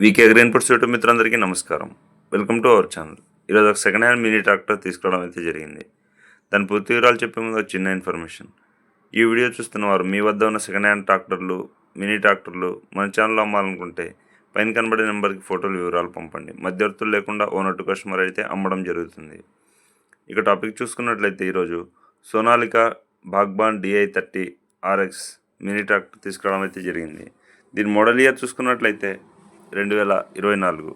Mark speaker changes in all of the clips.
Speaker 1: వీకే agri inputs YouTube మిత్రులందరికీ నమస్కారం. Welcome to our channel. ఈరోజు ఒక సెకండ్ హ్యాండ్ మినీ ట్రాక్టర్ తీసుకురావడం అయితే జరిగింది. దాని పూర్తి వివరాలు చెప్పే ముందు ఒక చిన్న ఇన్ఫర్మేషన్. ఈ వీడియో చూస్తున్న వారు మీ వద్ద ఉన్న సెకండ్ హ్యాండ్ ట్రాక్టర్లు, మినీ ట్రాక్టర్లు మన ఛానల్లో అమ్మాలనుకుంటే పైన కనబడే నెంబర్కి ఫోటోలు వివరాలు పంపండి. మధ్యవర్తులు లేకుండా ఓనర్ టు కస్టమర్ అయితే అమ్మడం జరుగుతుంది. ఇక టాపిక్ చూసుకున్నట్లయితే ఈరోజు Sonalika Baghban DI30 RX mini tractor తీసుకురావడం అయితే జరిగింది. దీని మోడల్ ఇయర్ చూసుకున్నట్లయితే 2024.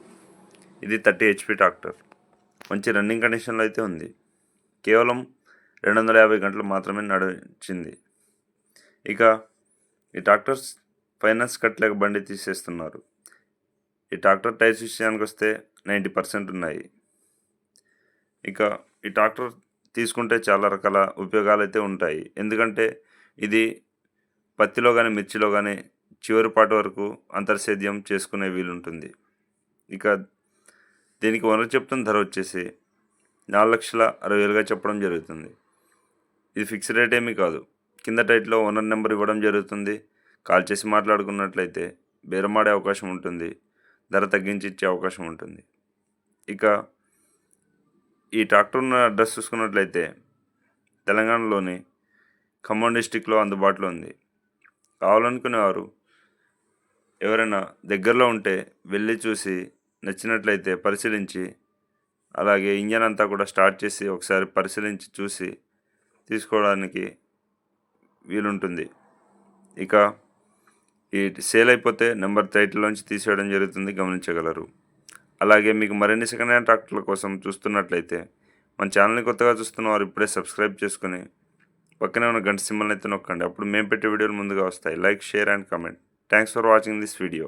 Speaker 1: ఇది 30 HP ట్రాక్టర్. మంచి రన్నింగ్ కండిషన్లో అయితే ఉంది. కేవలం 250 గంటలు మాత్రమే నడిచింది. ఇక ఈ ట్రాక్టర్ ఫైనాన్స్ కట్టలేక బండి తీసేస్తున్నారు. ఈ ట్రాక్టర్ టైర్స్ విషయానికి వస్తే 90% ఉన్నాయి. ఇక ఈ ట్రాక్టర్ తీసుకుంటే చాలా రకాల ఉపయోగాలు అయితే ఉంటాయి. ఎందుకంటే ఇది పత్తిలో కానీ మిర్చిలో కానీ చివరి పాటు వరకు అంతర్సేద్యం చేసుకునే వీలుంటుంది. ఇక దీనికి ఓనర్ చెప్తున్న ధర వచ్చేసి 4,60,000గా చెప్పడం జరుగుతుంది. ఇది ఫిక్స్డ్ రేట్ ఏమీ కాదు. కింద టైట్లో ఓనర్ నెంబర్ ఇవ్వడం జరుగుతుంది. కాల్ చేసి మాట్లాడుకున్నట్లయితే బేరమాడే అవకాశం ఉంటుంది. ధర తగ్గించి ఇచ్చే అవకాశం ఉంటుంది. ఇక ఈ ట్రాక్టర్ ఉన్న అడ్రస్ చూసుకున్నట్లయితే తెలంగాణలోని ఖమ్మం డిస్టిక్లో అందుబాటులో ఉంది. కావాలనుకునేవారు ఎవరైనా దగ్గరలో ఉంటే వెళ్ళి చూసి నచ్చినట్లయితే పరిశీలించి, అలాగే ఇంజన్ అంతా కూడా స్టార్ట్ చేసి ఒకసారి పరిశీలించి చూసి తీసుకోవడానికి వీలుంటుంది. ఇక ఈ సేల్ అయిపోతే నెంబర్ టైటిల్లోంచి తీసేయడం జరుగుతుంది, గమనించగలరు. అలాగే మీకు మరిన్ని సెకండ్ హ్యాండ్ ట్రాక్టర్ల కోసం చూస్తున్నట్లయితే మన ఛానల్ని కొత్తగా చూస్తున్న వారు ఇప్పుడే సబ్స్క్రైబ్ చేసుకుని పక్కనే ఉన్న గంట సింబల్ని అయితే నొక్కండి. అప్పుడు మేము పెట్టే వీడియోలు ముందుగా వస్తాయి. Like, share and comment. Thanks for watching this video.